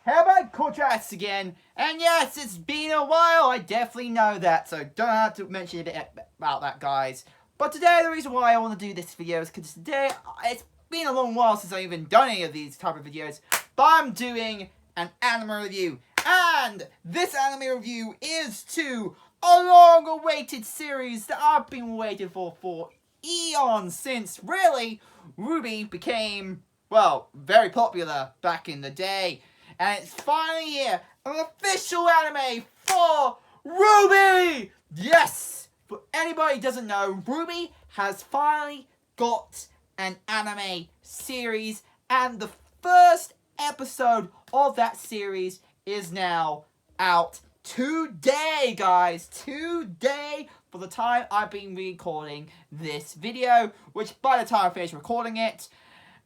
How about contrasts again? And yes, it's been a while, I definitely know that, so don't have to mention a bit about that, guys. But today, the reason why I want to do this video is because today, it's been a long while since I've even done any of these type of videos, but I'm doing an anime review. And this anime review is to a long-awaited series that I've been waiting for eons, since, really, RWBY became, well, very popular back in the day. And it's finally here, an official anime for RWBY! Yes! For anybody who doesn't know, RWBY has finally got an anime series, and the first episode of that series is now out today, guys. Today, for the time I've been recording this video, which by the time I finish recording it,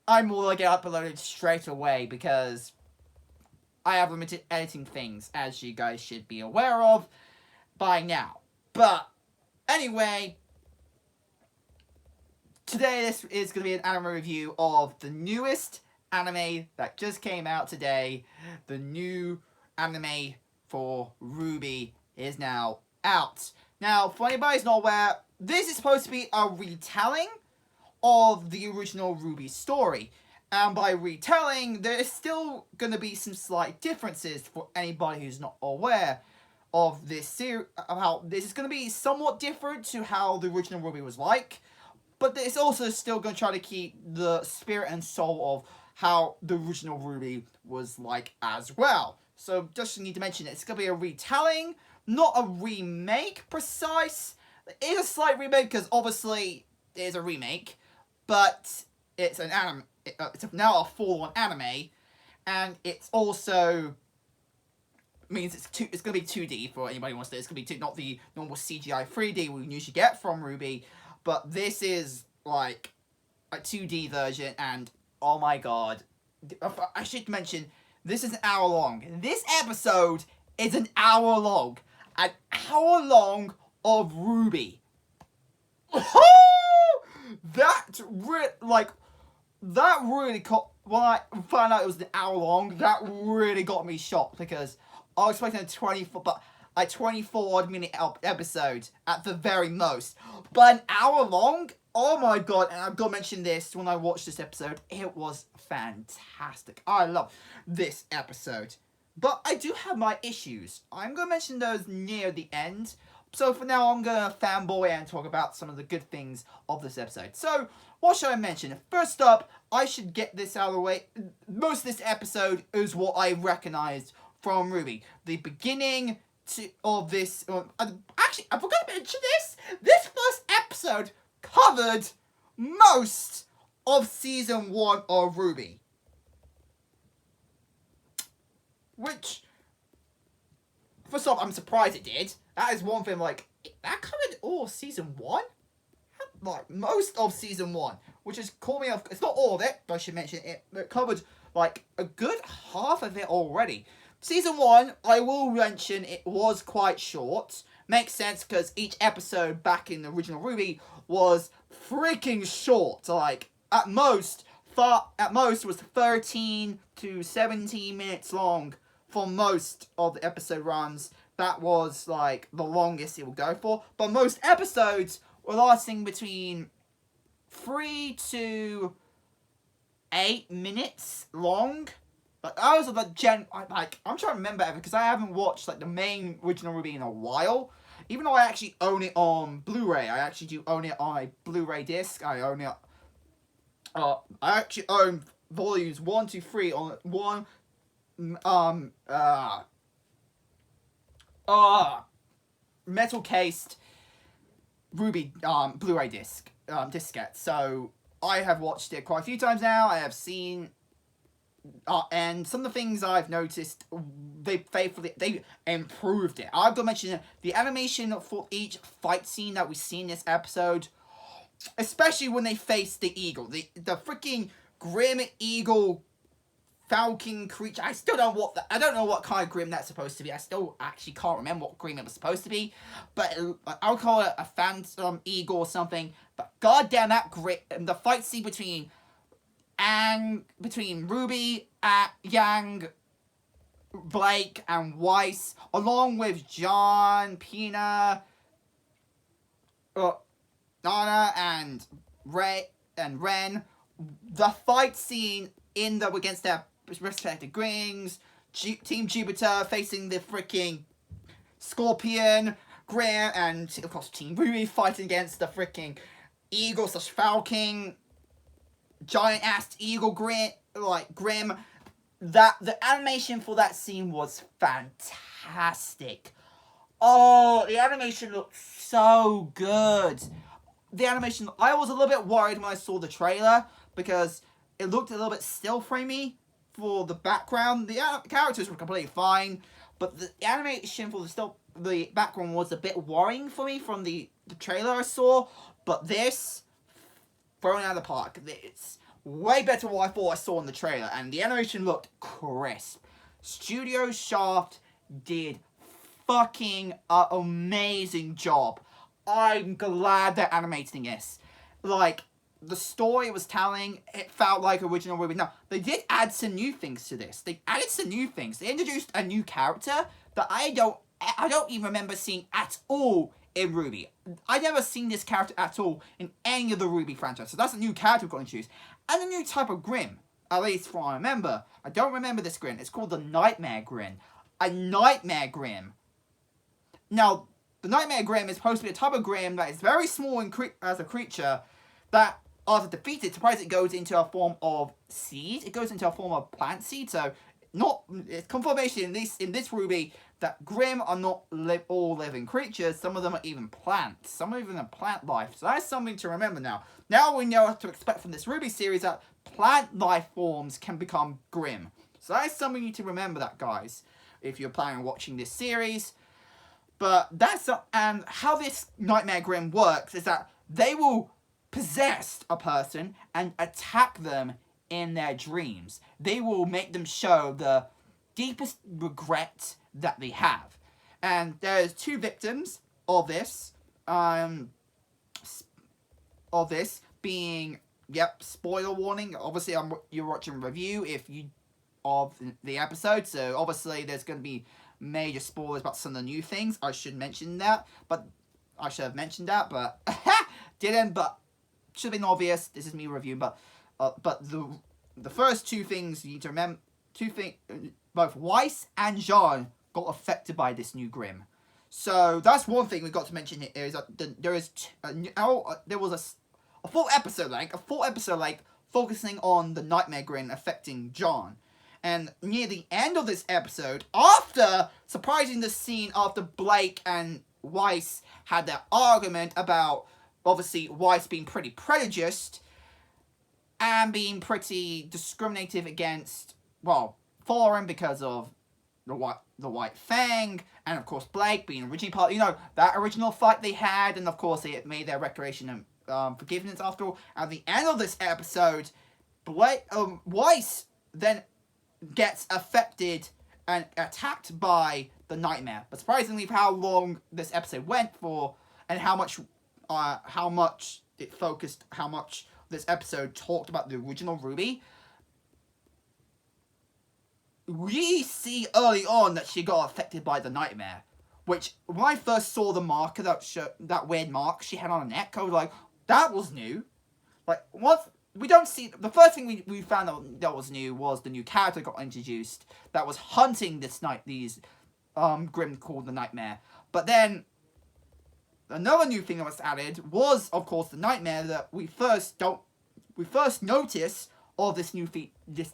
I'm will get uploaded straight away because I have limited editing things, as you guys should be aware of by now. But anyway, today this is going to be an anime review of the newest anime that just came out today. The new anime for RWBY is now out. Now, for anybody who's not aware, this is supposed to be a retelling of the original RWBY story. And by retelling, there's still going to be some slight differences for anybody who's not aware of this series. How this is going to be somewhat different to how the original RWBY was like, but it's also still going to try to keep the spirit and soul of how the original RWBY was like as well. So just need to mention it's going to be a retelling, not a remake precise. It is a slight remake because obviously it is a remake, but it's an anime. It's now a full-on anime, and it's also means it's going to be 2D for anybody who wants to. It's going to be not the normal CGI 3D we usually get from RWBY, but this is like a 2D version, and oh my god, I should mention this is an hour long. This episode is an hour long. An hour long of RWBY. That really caught, when I found out it was an hour long, that really got me shocked, because I was expecting a 24-minute episode at the very most. But an hour long? Oh my god, and I've got to mention this, when I watched this episode, it was fantastic. I love this episode. But I do have my issues. I'm going to mention those near the end. So for now, I'm going to fanboy and talk about some of the good things of this episode. So, what should I mention? First up, I should get this out of the way. Most of this episode is what I recognized from RWBY. The beginning of this... actually, I forgot to mention this. This first episode covered most of Season 1 of RWBY. Which, first off, I'm surprised it did. That is one thing, like, that covered all of Season 1? Like, most of Season 1. Which has caught me off. It's not all of it, but I should mention it. It covered, like, a good half of it already. Season 1, I will mention, it was quite short. Makes sense, because each episode back in the original RWBY was freaking short. Like, at most was 13 to 17 minutes long for most of the episode runs. That was, like, the longest it would go for. But most episodes were lasting between 3 to 8 minutes long. Like, I was like, I'm trying to remember because I haven't watched, like, the main original RWBY in a while. Even though I actually own it on Blu-ray. I actually do own it on a Blu-ray disc. I own it... I actually own volumes 1, 2, 3 on one... metal-cased RWBY Blu-ray disc diskette. So I have watched it quite a few times now. I have seen and some of the things I've noticed, they improved it. I've got to mention the animation for each fight scene that we see in this episode, especially when they face the eagle, the freaking grim eagle falcon creature. I don't know what kind of grim that's supposed to be. I still actually can't remember what grim it was supposed to be, but I would call it a phantom eagle or something. But goddamn, that grim, the fight scene between RWBY, Yang, Blake and Weiss, along with John, Pina, Nana, and Ren. The fight scene in them against their respective rings. Team Jupiter facing the freaking Scorpion, Grim, and of course Team RWBY fighting against the freaking Eagle/Falcon, giant-assed Eagle Grim. The animation for that scene was fantastic. Oh, the animation looked so good. The animation, I was a little bit worried when I saw the trailer because it looked a little bit still framey for the background. The characters were completely fine, but the animation for the background was a bit worrying for me from the trailer I saw. But this, thrown out of the park, it's way better than what I thought I saw in the trailer, and the animation looked crisp. Studio Shaft did fucking an amazing job. I'm glad they're animating this. Like, the story it was telling, it felt like original RWBY. Now, they did add some new things to this. They added some new things. They introduced a new character that I don't even remember seeing at all in RWBY. I've never seen this character at all in any of the RWBY franchise. So that's a new character we've got introduced. And a new type of Grim. At least from what I remember. I don't remember this Grim. It's called the Nightmare Grim. A Nightmare Grim. Now, the Nightmare Grim is supposed to be a type of Grim that is very small as a creature that, after defeated, surprisingly goes into a form of seed. It goes into a form of plant seed. So, it's confirmation in this RWBY that Grim are not all living creatures. Some of them are even plants. Some are even a plant life. So that's something to remember now. Now we know what to expect from this RWBY series, that plant life forms can become Grim. So that's something you need to remember, that, guys, if you're planning on watching this series. But and how this Nightmare Grim works is that they will possess a person and attack them in their dreams. They will make them show the deepest regret that they have. And there's 2 victims of this. Being, spoiler warning. Obviously, you're watching a review of the episode, so obviously there's going to be major spoilers about some of the new things. I should have mentioned that, but didn't. But should have been obvious. This is me reviewing, but the first 2 things you need to remember. 2 things, both Weiss and Jean got affected by this new Grim. So that's one thing we got to mention here, is that there was a full episode length focusing on the Nightmare Grim affecting John. And near the end of this episode, after surprising the scene after Blake and Weiss had their argument about, obviously, Weiss being pretty prejudiced and being pretty discriminative against, Thorin because of the White Fang, and of course Blake being originally part, that original fight they had, and of course they made their declaration and forgiveness after all. At the end of this episode, Weiss then gets affected and attacked by the Nightmare. But surprisingly, for how long this episode went for, and how much it focused, how much this episode talked about the original RWBY, we see early on that she got affected by the Nightmare. Which, when I first saw the marker, that weird mark she had on her neck, I was like, that was new. Like, what? We don't see... The first thing we found out that was new was the new character got introduced that was hunting these Grim called the Nightmare. But then, another new thing that was added was, of course, the Nightmare that we first noticed of this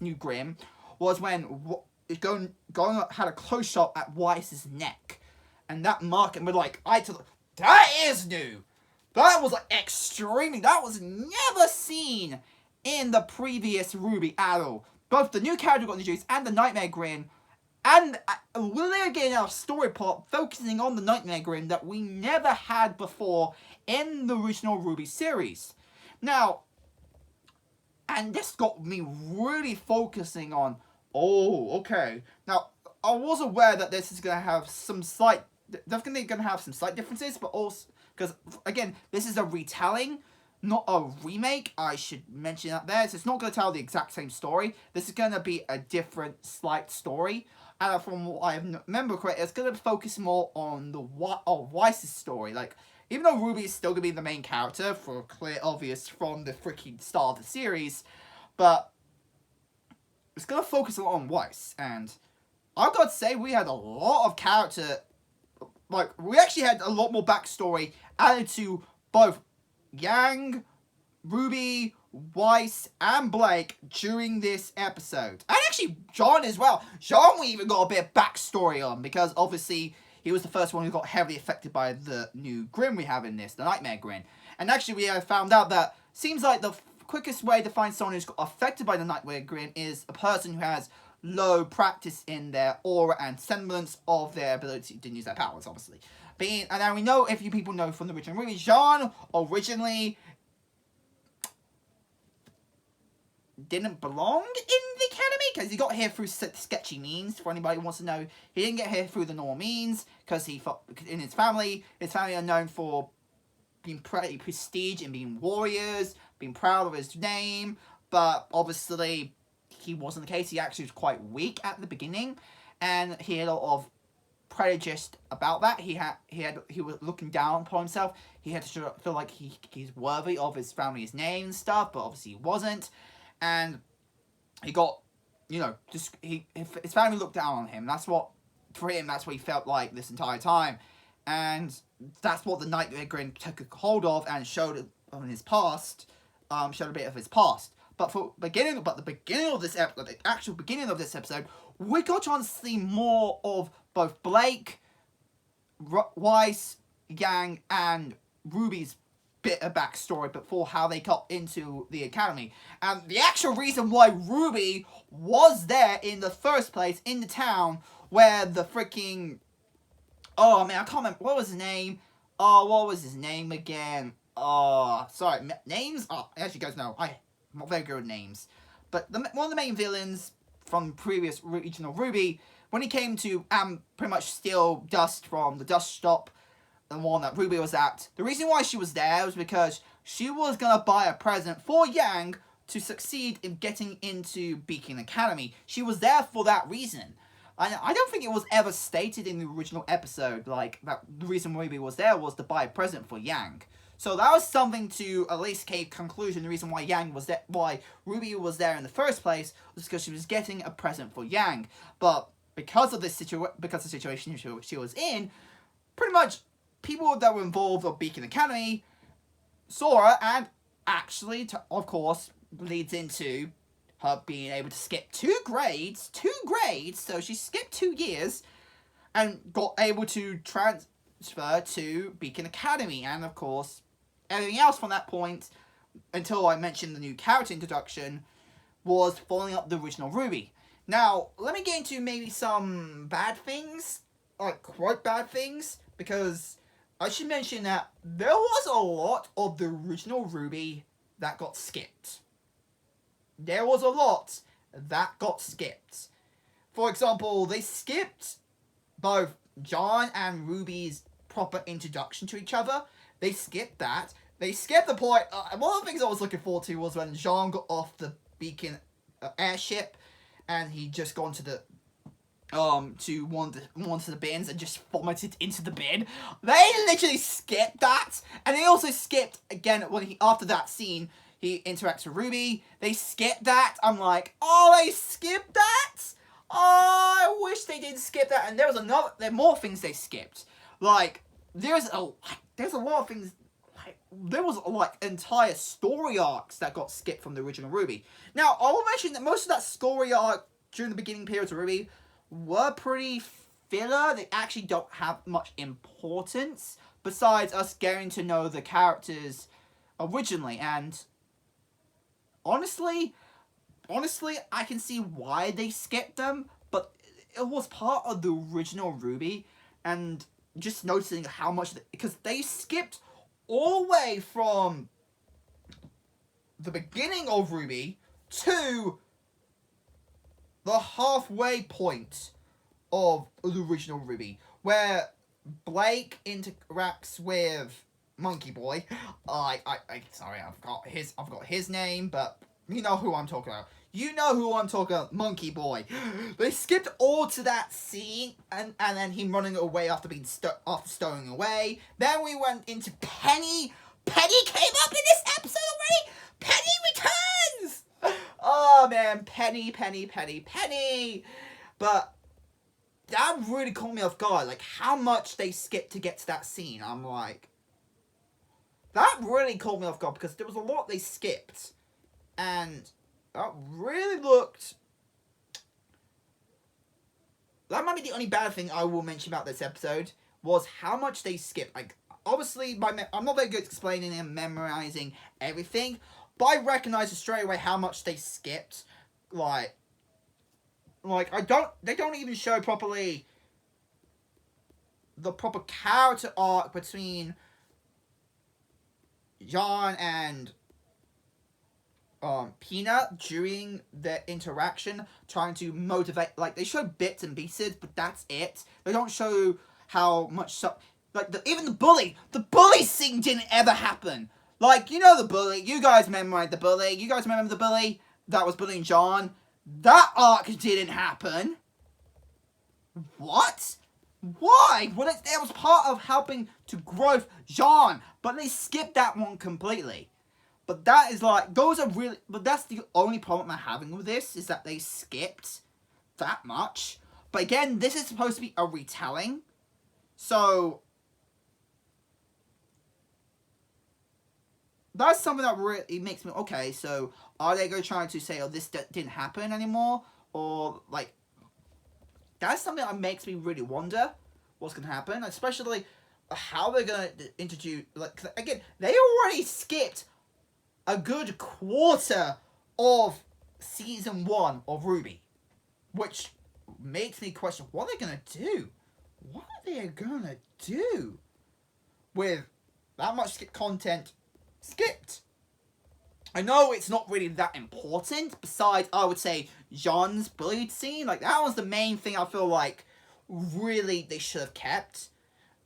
new Grim was when going had a close shot at Weiss's neck. And that mark, and we're like, that is new! That was extremely, that was never seen in the previous RWBY at all. Both the new character got introduced and the Nightmare Grim, and we're getting our story part focusing on the Nightmare Grim that we never had before in the original RWBY series. Now, and this got me really focusing on, okay. Now, I was aware that this is going to have some definitely going to have some slight differences, but also, because, again, this is a retelling, not a remake, I should mention that there. So it's not going to tell the exact same story. This is going to be a different, slight story. And from what I remember correctly, it's going to focus more on the Weiss's story. Like, even though RWBY is still going to be the main character, for clear obvious from the freaking start of the series, but it's going to focus a lot on Weiss. And I've got to say, we had a lot of character, like, we actually had a lot more backstory added to both Yang, RWBY, Weiss, and Blake during this episode. And actually, John as well. John we even got a bit of backstory on, because obviously he was the first one who got heavily affected by the new Grin we have in this, the Nightmare Grin. And actually we have found out that seems like the quickest way to find someone who's got affected by the Nightmare Grin is a person who has low practice in their aura and semblance of their ability to use their powers, obviously. And now we know, if you people know from the original movie, Jean originally didn't belong in the academy, because he got here through sketchy means. For anybody who wants to know, he didn't get here through the normal means, because he thought, in his family are known for being pretty prestige and being warriors, being proud of his name, but obviously he wasn't the case. He actually was quite weak at the beginning, and he had a lot of prejudice about that. He was looking down upon himself. He had to feel like he's worthy of his family's name and stuff, but obviously he wasn't. And he got, you know, just his family looked down on him. That's what, for him, that's what he felt like this entire time. And that's what the Nightmare Grin took a hold of and showed on his past, showed a bit of his past. But the beginning of this episode, the actual beginning of this episode, we got to see more of both Blake, Weiss, Yang, and RWBY's bit of backstory before how they got into the academy. And the actual reason why RWBY was there in the first place, in the town, where the freaking... Oh, man, I can't remember. What was his name? Oh, what was his name again? Oh, sorry. Names? Oh, actually, guys, no. I'm not very good with names. But one of the main villains from previous regional RWBY, when he came to pretty much steal dust from the dust shop, the one that RWBY was at, the reason why she was there was because she was going to buy a present for Yang to succeed in getting into Beacon Academy. She was there for that reason. I don't think it was ever stated in the original episode, like, that the reason RWBY was there was to buy a present for Yang. So that was something to at least came conclusion. The reason why why RWBY was there in the first place was because she was getting a present for Yang. But because of this because of the situation she was in, pretty much people that were involved with Beacon Academy saw her, and actually, of course, leads into her being able to skip two grades, so she skipped 2 years, and got able to transfer to Beacon Academy, and of course, everything else from that point, until I mentioned the new character introduction, was following up the original RWBY. Now, let me get into maybe some bad things, like quite bad things, because I should mention that there was a lot of the original RWBY that got skipped. There was a lot that got skipped. For example, they skipped both John and RWBY's proper introduction to each other. They skipped that. They skipped the point. One of the things I was looking forward to was when Jean got off the Beacon airship, and he just got into the to one of the bins and just vomited into the bin. They literally skipped that, and they also skipped again when after that scene he interacts with RWBY. They skipped that. I'm like, oh, they skipped that. Oh, I wish they didn't skip that. And there are more things they skipped. Like there's a lot of things. There was like entire story arcs that got skipped from the original RWBY. Now I will mention that most of that story arc during the beginning periods of RWBY were pretty filler. They actually don't have much importance besides us getting to know the characters originally. And honestly, I can see why they skipped them, but it was part of the original RWBY, and just noticing how much, because they skipped all the way from the beginning of RWBY to the halfway point of the original RWBY, where Blake interacts with Monkey Boy. Sorry, I've got his name, but you know who I'm talking about. You know who I'm talking about, Monkey Boy. They skipped all to that scene, and then him running away after being stowing away. Then we went into Penny. Penny came up in this episode already. Penny returns. Oh man, Penny. But that really caught me off guard. Like how much they skipped to get to that scene. I'm like, that really caught me off guard because there was a lot they skipped, and that really looked. That might be the only bad thing I will mention about this episode was how much they skipped. Like, obviously, I'm not very good at explaining and memorizing everything, but I recognize straight away how much they skipped. Like they don't even show properly the proper character arc between John and Peanut during their interaction, trying to motivate. Like, they show bits and pieces, but that's it. They don't show how much even the bully scene didn't ever happen. Like, you know the bully, you guys memorize the bully, you guys remember the bully that was bullying John? That arc didn't happen. What? Why? Well, it was part of helping to grow John, but they skipped that one completely. But that is like, but that's the only problem I'm having with this, is that they skipped that much. But again, this is supposed to be a retelling, so that's something that really makes me, okay, so are they going to try to say, oh, this didn't happen anymore? Or, like, that's something that makes me really wonder what's going to happen, especially how they're going to introduce, like, again, they already skipped a good quarter of season 1 of RWBY, which makes me question what they're going to do. What are they going to do with that much content skipped? I know it's not really that important, besides, I would say, John's bullied scene. Like, that was the main thing I feel like really they should have kept,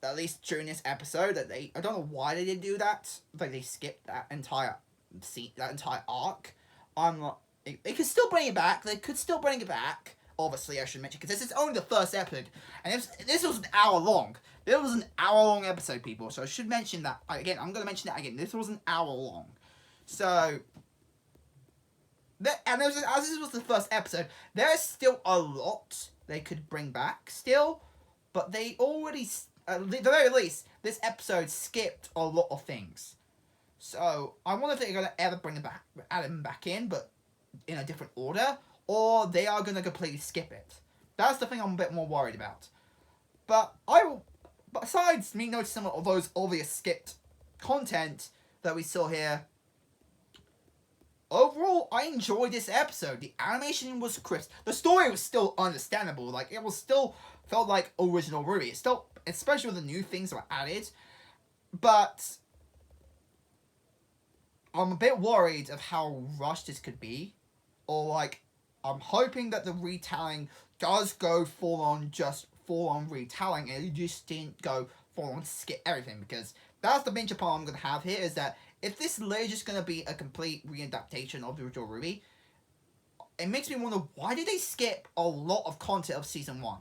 at least during this episode. That I don't know why they didn't do that. Like, they skipped that entire scene, that entire arc. I'm not. They could still bring it back. They could still bring it back. Obviously, I should mention, because this is only the first episode, and this was an hour long. This was an hour-long episode, people, so I should mention that. Again, I'm going to mention that again. This was an hour long. So, as this was the first episode, there is still a lot they could bring back still, but they already, at the very least, this episode skipped a lot of things. So, I wonder if they're going to ever bring them back, add them back in, but in a different order, or they are going to completely skip it. That's the thing I'm a bit more worried about. But besides me noticing some of those obvious skipped content that we saw here, overall, I enjoyed this episode. The animation was crisp. The story was still understandable. Like, it was still felt like original RWBY. It's still, especially with the new things that were added. But I'm a bit worried of how rushed this could be. Or, like, I'm hoping that the retelling does go full-on retelling, and it just didn't go full-on skip everything, because that's the major problem I'm going to have here, is that if this is literally just going to be a complete readaptation of the original RWBY, it makes me wonder, why did they skip a lot of content of Season 1?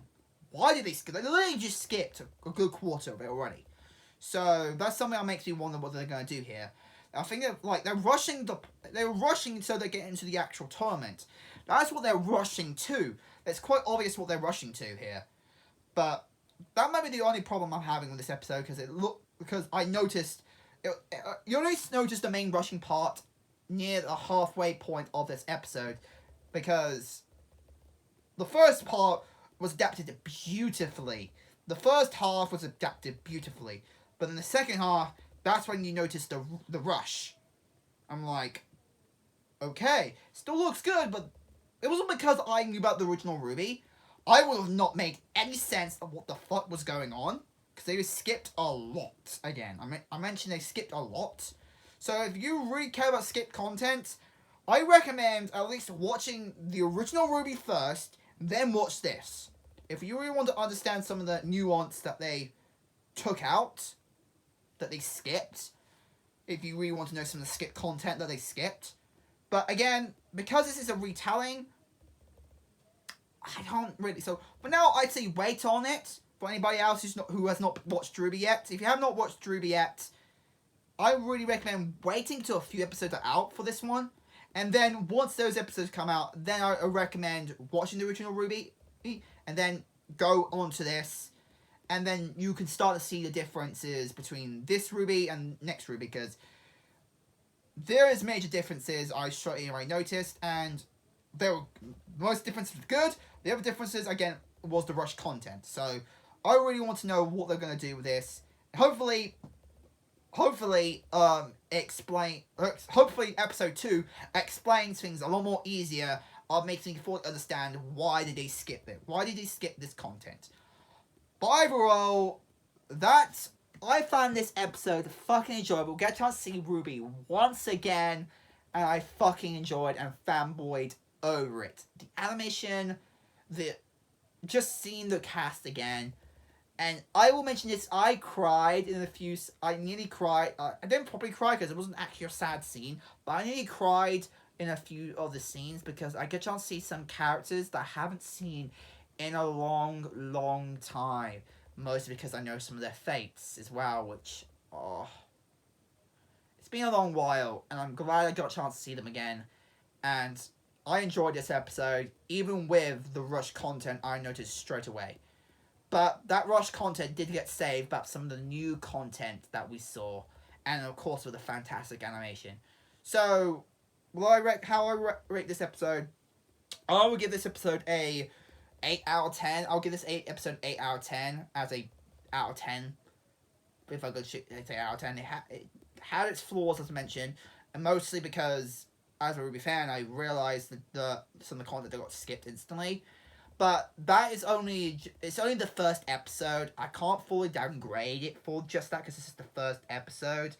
Why did they skip? They literally just skipped a good quarter of it already. So, that's something that makes me wonder what they're going to do here. I think that, like, they're rushing so they get into the actual tournament. That's what they're rushing to. It's quite obvious what they're rushing to here. But that might be the only problem I'm having with this episode, because I noticed, you only noticed the main rushing part near the halfway point of this episode, because the first part was adapted beautifully. The first half was adapted beautifully, but in the second half, that's when you notice the rush. I'm like, okay, still looks good, but it wasn't because I knew about the original RWBY. I would have not made any sense of what the fuck was going on, because they skipped a lot. Again, I mentioned they skipped a lot. So if you really care about skipped content, I recommend at least watching the original RWBY first, then watch this. If you really want to understand some of the nuance that they took out, that they skipped. If you really want to know some of the skipped content that they skipped. But again, because this is a retelling, I don't really... So, but now I'd say wait on it. For anybody else who has not watched RWBY yet. If you have not watched RWBY yet, I really recommend waiting till a few episodes are out for this one. And then once those episodes come out, then I recommend watching the original RWBY. And then go on to this. And then you can start to see the differences between this RWBY and next RWBY. Because there is major differences I straight away noticed. And there were, most differences were good. The other differences, again, was the rush content. So I really want to know what they're going to do with this. Hopefully episode 2 explains things a lot more easier, makes me fully understand why did they skip it. Why did they skip this content? But overall, I found this episode fucking enjoyable. Get a chance to see RWBY once again, and I fucking enjoyed and fanboyed over it. The animation, just seeing the cast again. And I will mention this, I cried in a few... I nearly cried... I didn't probably cry because it wasn't actually a sad scene. But I nearly cried in a few of the scenes because I get a chance to see some characters that I haven't seen in a long, long time. Mostly because I know some of their fates as well, which... Oh, it's been a long while, and I'm glad I got a chance to see them again. And I enjoyed this episode, even with the rush content I noticed straight away. But that rush content did get saved by some of the new content that we saw. And of course with the fantastic animation. So, how I rate this episode? I will give this episode a 8 out of 10. I'll give this episode 8 out of 10 as a out of 10. If I could say out of 10. It had its flaws, as I mentioned. And mostly because, as a RWBY fan, I realised that some of the content that got skipped instantly. But that is it's only the first episode. I can't fully downgrade it for just that because this is the first episode.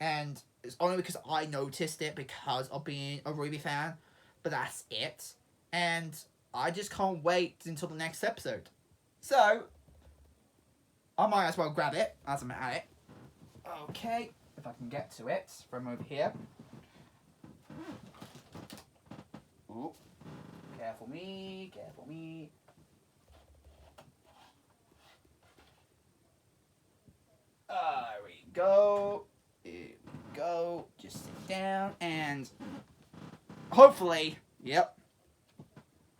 And it's only because I noticed it because of being a RWBY fan. But that's it. And I just can't wait until the next episode. So, I might as well grab it as I'm at it. Okay, if I can get to it from over here. Ooh. Careful me, careful me. There we go. Here we go. Just sit down and hopefully, yep.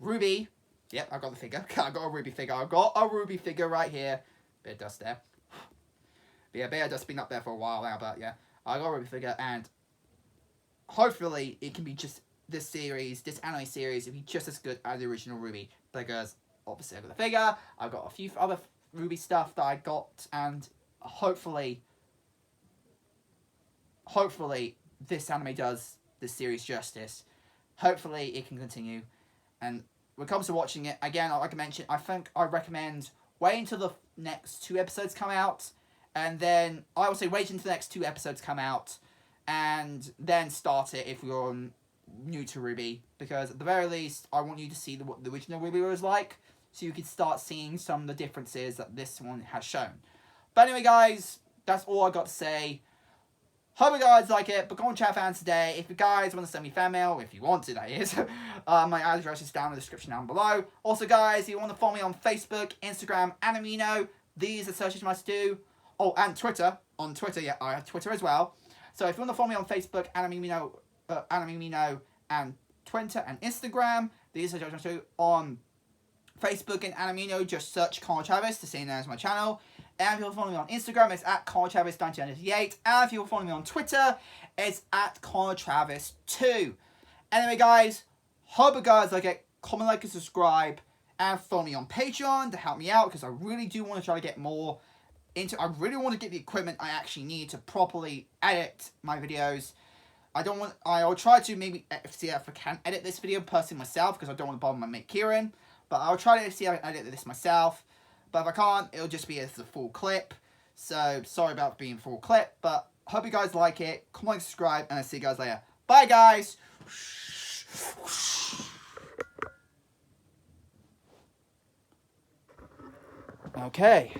RWBY. Yep, I got the figure. I got a RWBY figure. I've got a RWBY figure right here. Bit of dust there. But yeah, bit of dust been up there for a while now, but yeah. I got a RWBY figure and hopefully it can be just this anime series, will be just as good as the original RWBY. Because obviously I got the figure, I've got a few other RWBY stuff that I got, and hopefully this anime does this series justice. Hopefully it can continue. And when it comes to watching it, again, like I mentioned, I recommend waiting until the next 2 episodes come out, and then I would say wait until the next 2 episodes come out, and then start it if you're new to RWBY, because at the very least I want you to see what the original RWBY was like, so you can start seeing some of the differences that this one has shown. But anyway guys, that's all I got to say. Hope you guys like it. Become chat fans today. If you guys want to send me fan mail, if you want to, that is, my address is down in the description down below. Also guys, if you want to follow me on Facebook, Instagram, Animino, these are searches you must do. Oh, and Twitter. On Twitter, yeah, I have Twitter as well. So if you want to follow me on Facebook, Animino, and Twitter and Instagram, these are just on Facebook and Animino, just search Connor Travis to see as my channel. And if you want to follow me on Instagram, it's at Connor Travis 1998. And if you want to follow me on Twitter, it's at Connor Travis 2. Anyway guys, hope you guys like it. Comment, like, and subscribe. And follow me on Patreon to help me out, because I really do want to try to get more into... I really want to get the equipment I actually need to properly edit my videos. I'll try to maybe see if I can edit this video personally myself, because I don't want to bother my mate Kieran. But I'll try to see if I can edit this myself. But if I can't, it'll just be as the full clip. So, sorry about being full clip. But hope you guys like it. Comment, subscribe, and I'll see you guys later. Bye, guys! Okay.